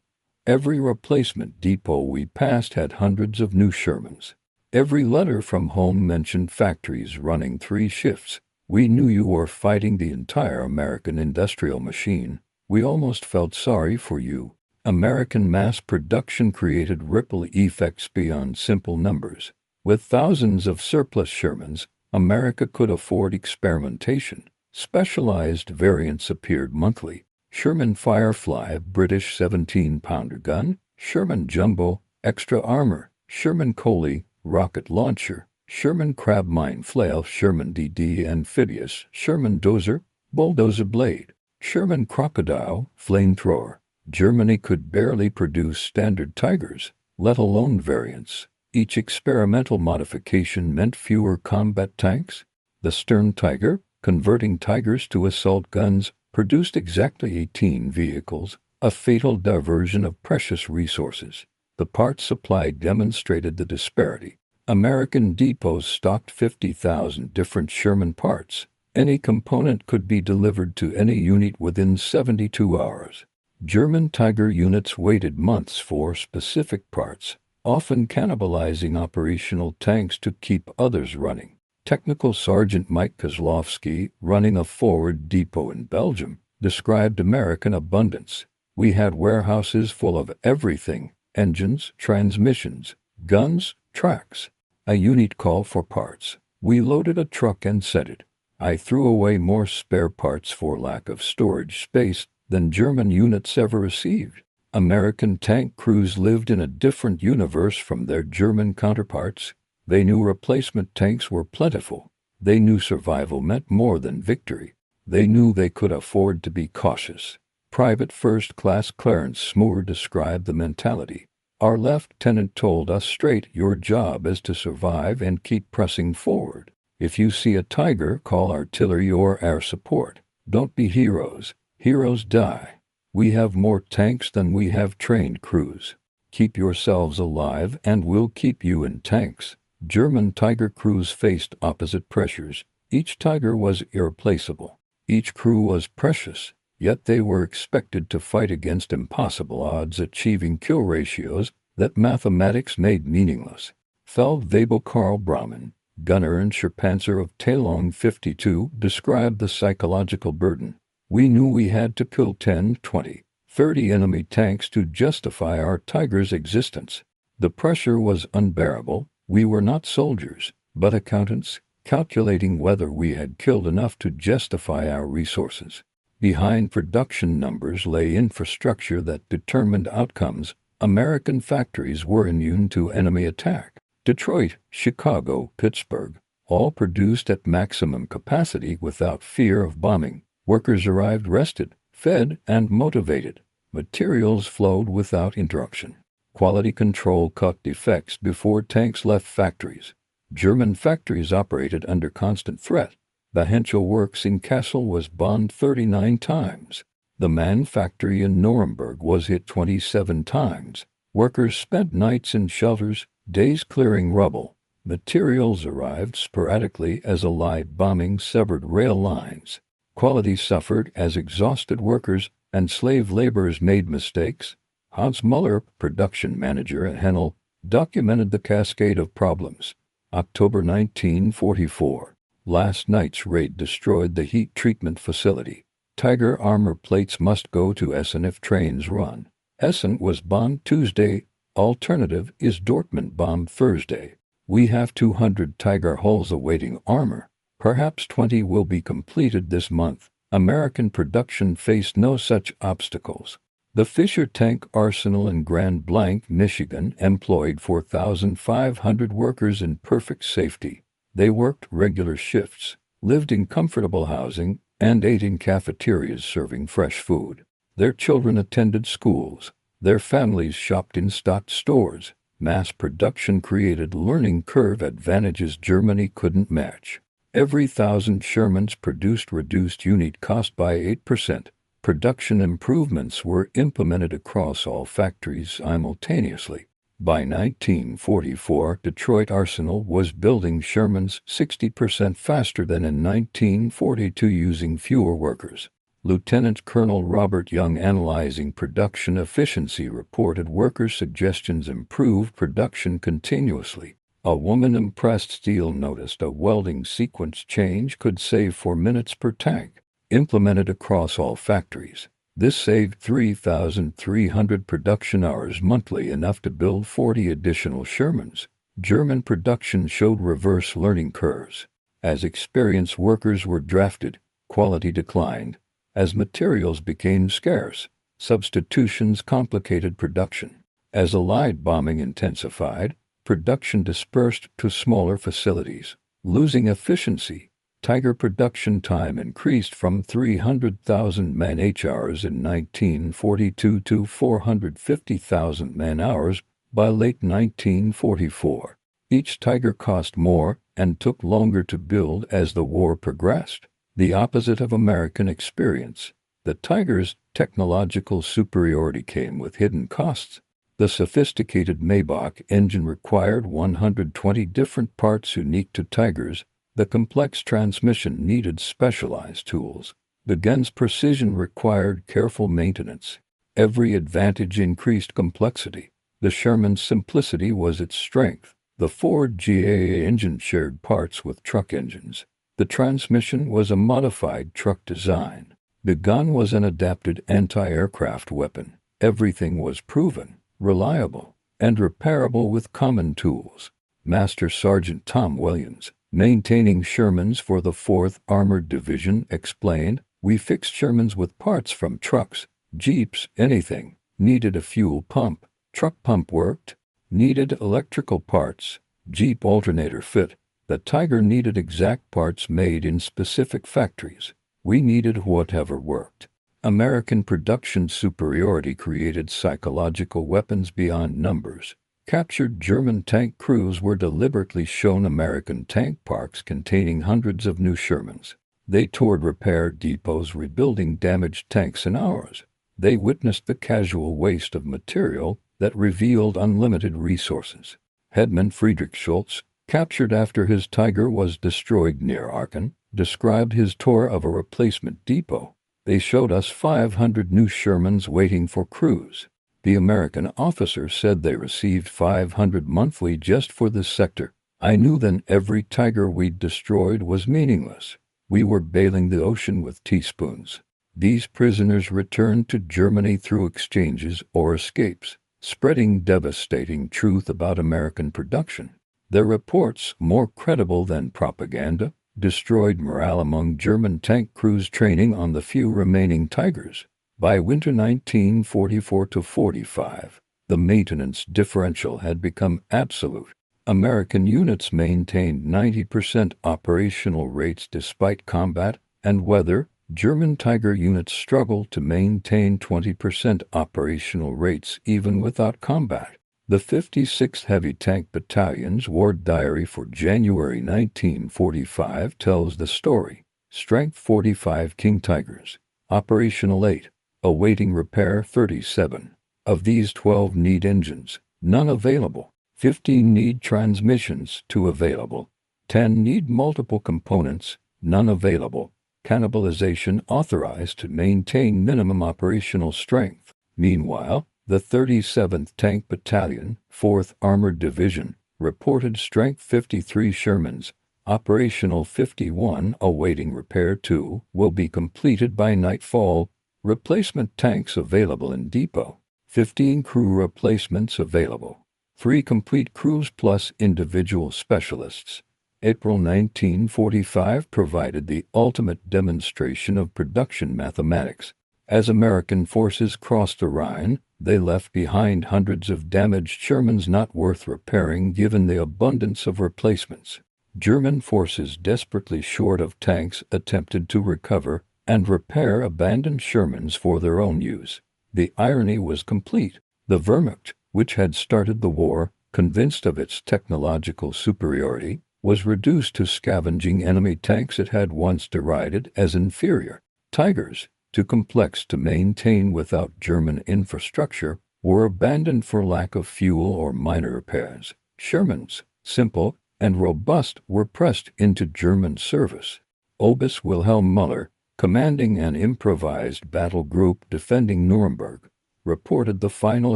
Every replacement depot we passed had hundreds of new Shermans. Every letter from home mentioned factories running 3 shifts. We knew you were fighting the entire American industrial machine. We almost felt sorry for you." American mass production created ripple effects beyond simple numbers. With thousands of surplus Shermans, America could afford experimentation. Specialized variants appeared monthly. Sherman Firefly, British 17-pounder gun, Sherman Jumbo, extra armor, Sherman Coley, rocket launcher, Sherman Crab mine flail, Sherman DD amphibious, Sherman Dozer, bulldozer blade, Sherman Crocodile, flamethrower. Germany could barely produce standard Tigers, let alone variants. Each experimental modification meant fewer combat tanks. The Stern Tiger, converting Tigers to assault guns, produced exactly 18 vehicles, a fatal diversion of precious resources. The parts supply demonstrated the disparity. American depots stocked 50,000 different Sherman parts. Any component could be delivered to any unit within 72 hours. German Tiger units waited months for specific parts, often cannibalizing operational tanks to keep others running. Technical Sergeant Mike Kozlowski, running a forward depot in Belgium, described American abundance. "We had warehouses full of everything: engines, transmissions, guns, tracks. A unit call for parts. We loaded a truck and sent it. I threw away more spare parts for lack of storage space than German units ever received. American tank crews lived in a different universe from their German counterparts. They knew replacement tanks were plentiful. They knew survival meant more than victory. They knew they could afford to be cautious. Private First Class Clarence Moore described the mentality. Our lieutenant told us straight, your job is to survive and keep pressing forward. If you see a tiger, call artillery or air support. Don't be heroes. Heroes die. We have more tanks than we have trained crews. Keep yourselves alive and we'll keep you in tanks. German Tiger crews faced opposite pressures. Each Tiger was irreplaceable. Each crew was precious, yet they were expected to fight against impossible odds, achieving kill ratios that mathematics made meaningless. Feldwebel Karl Braumann, gunner and Sherpanzer of Talon 52, described the psychological burden. We knew we had to kill 10, 20, 30 enemy tanks to justify our Tiger's existence. The pressure was unbearable. We were not soldiers, but accountants, calculating whether we had killed enough to justify our resources. Behind production numbers lay infrastructure that determined outcomes. American factories were immune to enemy attack. Detroit, Chicago, Pittsburgh, all produced at maximum capacity without fear of bombing. Workers arrived rested, fed, and motivated. Materials flowed without interruption. Quality control caught defects before tanks left factories. German factories operated under constant threat. The Henschel Works in Kassel was bombed 39 times. The Mann factory in Nuremberg was hit 27 times. Workers spent nights in shelters, days clearing rubble. Materials arrived sporadically as Allied bombing severed rail lines. Quality suffered as exhausted workers and slave laborers made mistakes. Hans Muller, production manager at Henkel, documented the cascade of problems. October 1944. Last night's raid destroyed the heat treatment facility. Tiger armor plates must go to Essen if trains run. Essen was bombed Tuesday. Alternative is Dortmund bombed Thursday. We have 200 Tiger hulls awaiting armor. Perhaps 20 will be completed this month. American production faced no such obstacles. The Fisher Tank Arsenal in Grand Blanc, Michigan, employed 4,500 workers in perfect safety. They worked regular shifts, lived in comfortable housing, and ate in cafeterias serving fresh food. Their children attended schools. Their families shopped in stocked stores. Mass production created learning curve advantages Germany couldn't match. Every 1,000 Shermans produced reduced unit cost by 8%. Production improvements were implemented across all factories simultaneously. By 1944, Detroit Arsenal was building Shermans 60% faster than in 1942 using fewer workers. Lieutenant Colonel Robert Young, analyzing production efficiency, reported workers' suggestions improved production continuously. A woman in pressed steel noticed a welding sequence change could save 4 minutes per tank. Implemented across all factories, this saved 3,300 production hours monthly, enough to build 40 additional Shermans. German production showed reverse learning curves. As experienced workers were drafted, quality declined. As materials became scarce, substitutions complicated production. As Allied bombing intensified, production dispersed to smaller facilities, losing efficiency. Tiger production time increased from 300,000 man-hours in 1942 to 450,000 man-hours by late 1944. Each Tiger cost more and took longer to build as the war progressed. The opposite of American experience. The Tiger's technological superiority came with hidden costs. The sophisticated Maybach engine required 120 different parts unique to Tigers. The complex transmission needed specialized tools. The gun's precision required careful maintenance. Every advantage increased complexity. The Sherman's simplicity was its strength. The Ford GAA engine shared parts with truck engines. The transmission was a modified truck design. The gun was an adapted anti-aircraft weapon. Everything was proven, reliable, and repairable with common tools. Master Sergeant Tom Williams, maintaining Shermans for the 4th Armored Division, explained, "We fixed Shermans with parts from trucks, jeeps, anything. Needed a fuel pump. Truck pump worked. Needed electrical parts. Jeep alternator fit. The Tiger needed exact parts made in specific factories. We needed whatever worked." American production superiority created psychological weapons beyond numbers. Captured German tank crews were deliberately shown American tank parks containing hundreds of new Shermans. They toured repair depots rebuilding damaged tanks in hours. They witnessed the casual waste of material that revealed unlimited resources. Headman Friedrich Schultz, captured after his Tiger was destroyed near Aachen, described his tour of a replacement depot. "They showed us 500 new Shermans waiting for crews. The American officer said they received 500 monthly just for this sector. I knew then every Tiger we'd destroyed was meaningless. We were bailing the ocean with teaspoons." These prisoners returned to Germany through exchanges or escapes, spreading devastating truth about American production. Their reports, more credible than propaganda, destroyed morale among German tank crews training on the few remaining Tigers. By winter 1944-45, the maintenance differential had become absolute. American units maintained 90% operational rates despite combat and weather. German Tiger units struggled to maintain 20% operational rates even without combat. The 56th Heavy Tank Battalion's War Diary for January 1945 tells the story. Strength 45 King Tigers. Operational 8. Awaiting repair 37. Of these 12 need engines, none available. 15 need transmissions, 2 available. 10 need multiple components, none available. Cannibalization authorized to maintain minimum operational strength. Meanwhile, the 37th Tank Battalion, 4th Armored Division, reported strength 53 Shermans, operational 51, awaiting repair 2, will be completed by nightfall. Replacement tanks available in depot. 15 crew replacements available. 3 complete crews plus individual specialists. April 1945 provided the ultimate demonstration of production mathematics. As American forces crossed the Rhine, they left behind hundreds of damaged Shermans not worth repairing given the abundance of replacements. German forces desperately short of tanks attempted to recover and repair abandoned Shermans for their own use. The irony was complete. The Wehrmacht, which had started the war, convinced of its technological superiority, was reduced to scavenging enemy tanks it had once derided as inferior. Tigers, too complex to maintain without German infrastructure, were abandoned for lack of fuel or minor repairs. Shermans, simple and robust, were pressed into German service. Obus Wilhelm Müller, commanding an improvised battle group defending Nuremberg, reported the final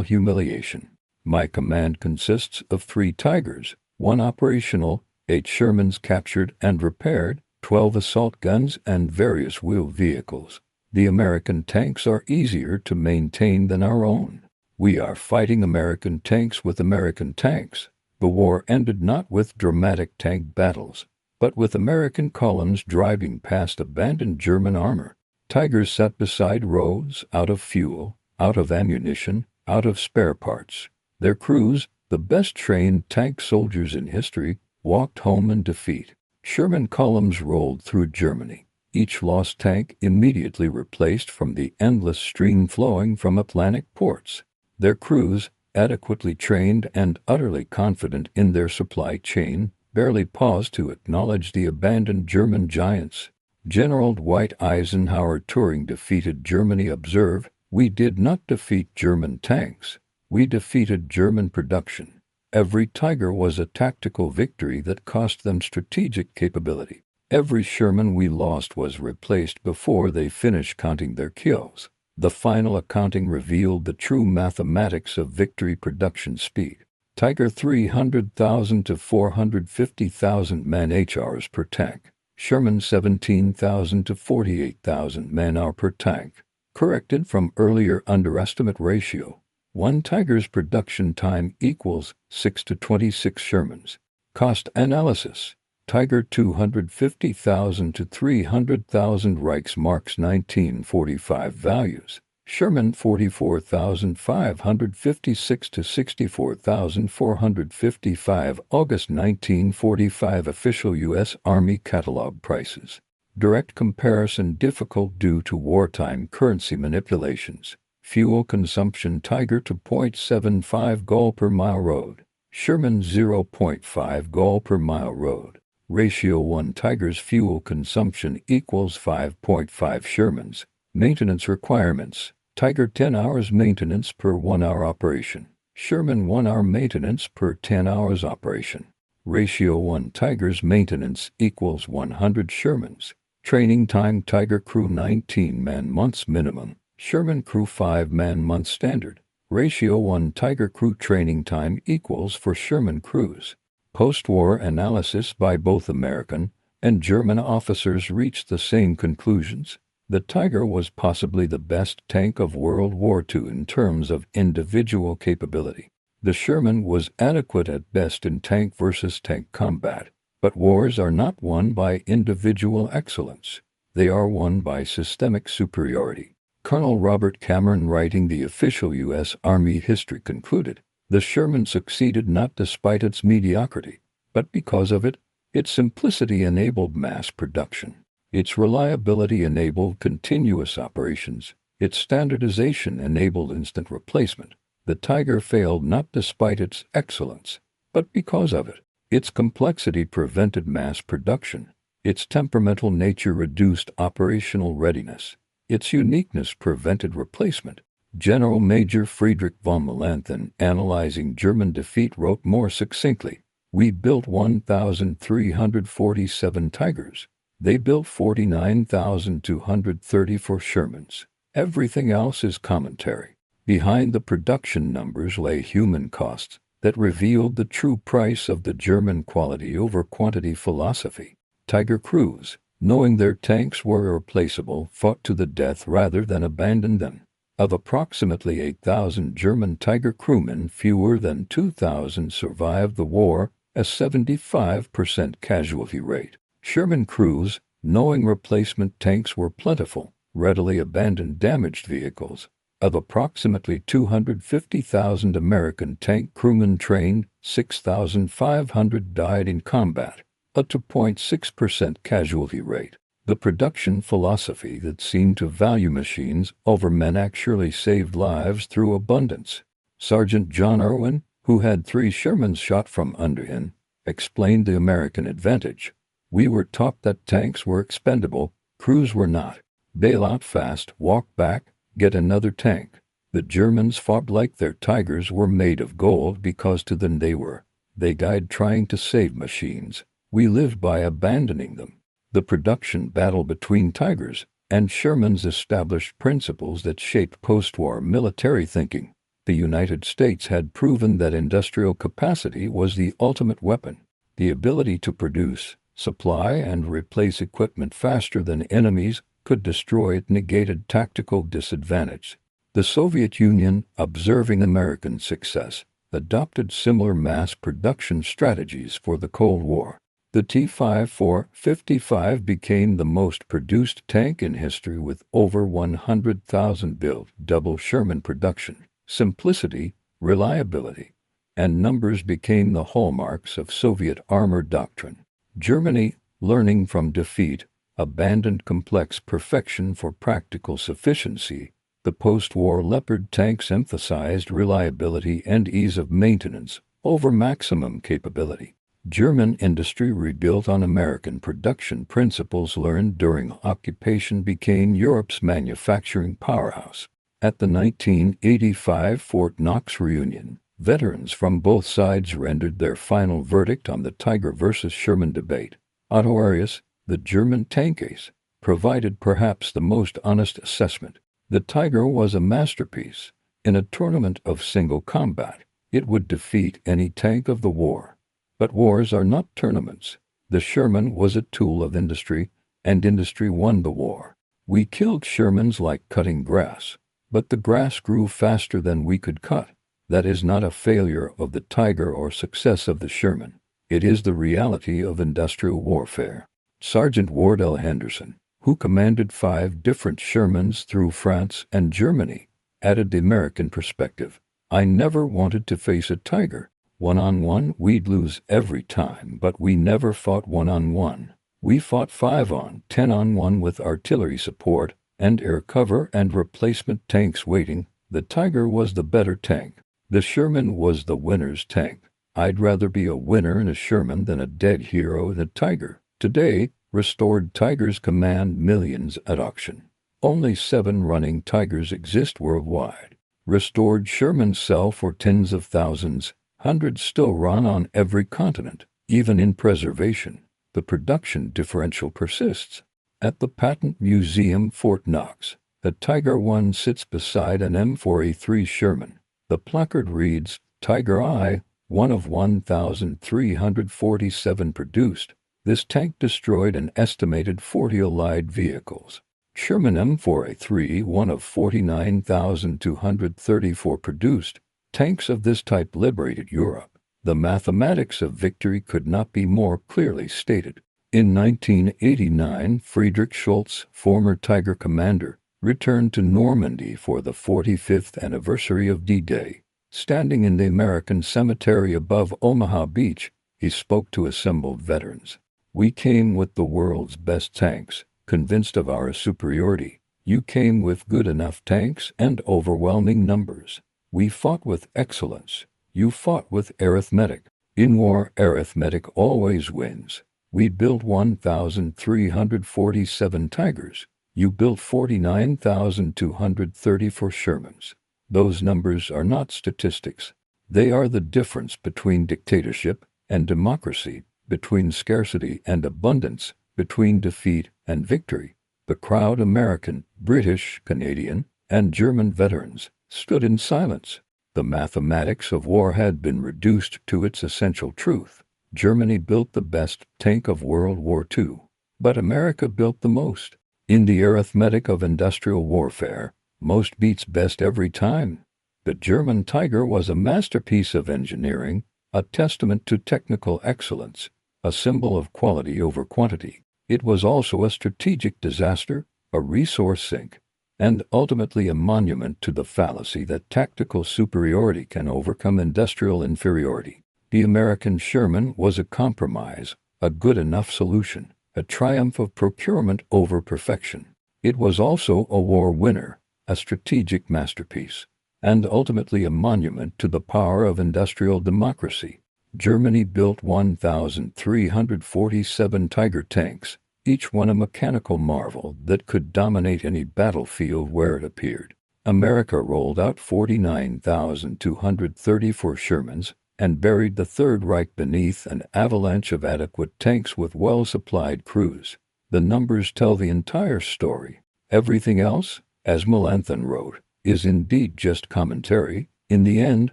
humiliation. "My command consists of 3 Tigers, 1 operational, 8 Shermans captured and repaired, 12 assault guns and various wheeled vehicles. The American tanks are easier to maintain than our own. We are fighting American tanks with American tanks." The war ended not with dramatic tank battles, but with American columns driving past abandoned German armor. Tigers sat beside roads, out of fuel, out of ammunition, out of spare parts. Their crews, the best trained tank soldiers in history, walked home in defeat. Sherman columns rolled through Germany, each lost tank immediately replaced from the endless stream flowing from Atlantic ports. Their crews, adequately trained and utterly confident in their supply chain, barely paused to acknowledge the abandoned German giants. General Dwight Eisenhower, touring defeated Germany, observed, "We did not defeat German tanks. We defeated German production." Every Tiger was a tactical victory that cost them strategic capability. Every Sherman we lost was replaced before they finished counting their kills. The final accounting revealed the true mathematics of victory production speed. Tiger 300,000 to 450,000 man-hours per tank. Sherman 17,000 to 48,000 man-hour per tank. Corrected from earlier underestimate ratio. 1 Tiger's production time equals 6 to 26 Shermans. Cost analysis. Tiger 250,000 to 300,000 Reichsmarks 1945 values. Sherman 44,556 to 64,455 August 1945 official U.S. Army catalog prices. Direct comparison difficult due to wartime currency manipulations. Fuel consumption Tiger 2.75 gall per mile road. Sherman 0.5 gall per mile road. Ratio 1 Tiger's fuel consumption equals 5.5 Shermans. Maintenance requirements. Tiger 10 hours maintenance per 1 hour operation. Sherman 1 hour maintenance per 10 hours operation. Ratio 1 Tiger's maintenance equals 100 Shermans. Training time Tiger crew 19 man-months minimum. Sherman crew 5 man-months standard. Ratio 1 Tiger crew training time equals for Sherman crews. Post-war analysis by both American and German officers reached the same conclusions. The Tiger was possibly the best tank of World War II in terms of individual capability. The Sherman was adequate at best in tank versus tank combat, but wars are not won by individual excellence. They are won by systemic superiority. Colonel Robert Cameron, writing the official U.S. Army history, concluded, "The Sherman succeeded not despite its mediocrity, but because of it. Its simplicity enabled mass production. Its reliability enabled continuous operations. Its standardization enabled instant replacement. The Tiger failed not despite its excellence, but because of it. Its complexity prevented mass production. Its temperamental nature reduced operational readiness. Its uniqueness prevented replacement." General Major Friedrich von Melanchthon, analyzing German defeat, wrote more succinctly, "We built 1,347 Tigers. They built 49,234 Shermans. Everything else is commentary." Behind the production numbers lay human costs that revealed the true price of the German quality over quantity philosophy. Tiger crews, knowing their tanks were irreplaceable, fought to the death rather than abandon them. Of approximately 8,000 German Tiger crewmen, fewer than 2,000 survived the war, a 75% casualty rate. Sherman crews, knowing replacement tanks were plentiful, readily abandoned damaged vehicles. Of approximately 250,000 American tank crewmen trained, 6,500 died in combat, a 2.6% casualty rate. The production philosophy that seemed to value machines over men actually saved lives through abundance. Sergeant John Irwin, who had 3 Shermans shot from under him, explained the American advantage. "We were taught that tanks were expendable, crews were not. Bail out fast, walk back, get another tank." The Germans fought like their Tigers were made of gold because to them they were. They died trying to save machines. We lived by abandoning them. The production battle between Tigers and Shermans established principles that shaped post-war military thinking. The United States had proven that industrial capacity was the ultimate weapon. The ability to produce, supply, and replace equipment faster than enemies could destroy it negated tactical disadvantage. The Soviet Union, observing American success, adopted similar mass production strategies for the Cold War. The T-54-55 became the most produced tank in history with over 100,000 built, double Sherman production. Simplicity, reliability, and numbers became the hallmarks of Soviet armor doctrine. Germany, learning from defeat, abandoned complex perfection for practical sufficiency. The post-war Leopard tanks emphasized reliability and ease of maintenance over maximum capability. German industry, rebuilt on American production principles learned during occupation, became Europe's manufacturing powerhouse. At the 1985 Fort Knox reunion, veterans from both sides rendered their final verdict on the Tiger versus Sherman debate. Otto Arias, the German tank ace, provided perhaps the most honest assessment. The Tiger was a masterpiece. In a tournament of single combat, it would defeat any tank of the war. But wars are not tournaments. The Sherman was a tool of industry, and industry won the war. We killed Shermans like cutting grass, but the grass grew faster than we could cut. That is not a failure of the Tiger or success of the Sherman. It is the reality of industrial warfare. Sergeant Wardell Henderson, who commanded 5 different Shermans through France and Germany, added the American perspective. I never wanted to face a Tiger. One-on-one, we'd lose every time, but we never fought one-on-one. We fought 5-on, 10-on-1 with artillery support and air cover and replacement tanks waiting. The Tiger was the better tank. The Sherman was the winner's tank. I'd rather be a winner in a Sherman than a dead hero in a Tiger. Today, restored Tigers command millions at auction. Only 7 running Tigers exist worldwide. Restored Shermans sell for tens of thousands. Hundreds still run on every continent. Even in preservation, the production differential persists. At the Patent Museum, Fort Knox, the Tiger I sits beside an M4A3 Sherman. The placard reads, Tiger I, one of 1,347 produced. This tank destroyed an estimated 40 Allied vehicles. Sherman M4A3, one of 49,234 produced. Tanks of this type liberated Europe. The mathematics of victory could not be more clearly stated. In 1989, Friedrich Schultz, former Tiger commander, returned to Normandy for the 45th anniversary of D-Day. Standing in the American cemetery above Omaha Beach, he spoke to assembled veterans. We came with the world's best tanks, convinced of our superiority. You came with good enough tanks and overwhelming numbers. We fought with excellence. You fought with arithmetic. In war, arithmetic always wins. We built 1,347 Tigers. You built 49,234 Shermans. Those numbers are not statistics. They are the difference between dictatorship and democracy, between scarcity and abundance, between defeat and victory. The crowd, American, British, Canadian, and German veterans, stood in silence. The mathematics of war had been reduced to its essential truth. Germany built the best tank of World War II, but America built the most. In the arithmetic of industrial warfare, most beats best every time. The German Tiger was a masterpiece of engineering, a testament to technical excellence, a symbol of quality over quantity. It was also a strategic disaster, a resource sink, and ultimately a monument to the fallacy that tactical superiority can overcome industrial inferiority. The American Sherman was a compromise, a good enough solution, a triumph of procurement over perfection. It was also a war winner, a strategic masterpiece, and ultimately a monument to the power of industrial democracy. Germany built 1,347 Tiger tanks, each one a mechanical marvel that could dominate any battlefield where it appeared. America rolled out 49,234 Shermans and buried the Third Reich beneath an avalanche of adequate tanks with well-supplied crews. The numbers tell the entire story. Everything else, as Melanchthon wrote, is indeed just commentary. In the end,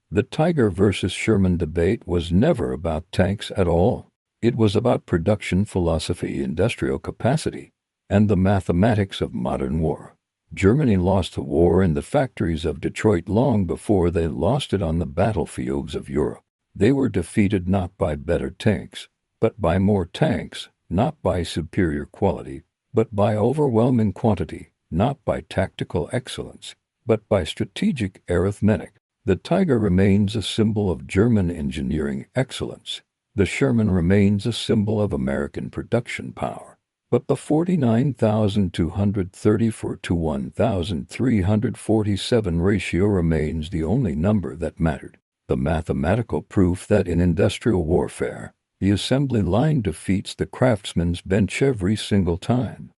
the Tiger versus Sherman debate was never about tanks at all. It was about production philosophy, industrial capacity, and the mathematics of modern war. Germany lost the war in the factories of Detroit long before they lost it on the battlefields of Europe. They were defeated not by better tanks, but by more tanks, not by superior quality, but by overwhelming quantity, not by tactical excellence, but by strategic arithmetic. The Tiger remains a symbol of German engineering excellence. The Sherman remains a symbol of American production power. But the 49,234 to 1,347 ratio remains the only number that mattered. The mathematical proof that in industrial warfare, the assembly line defeats the craftsman's bench every single time.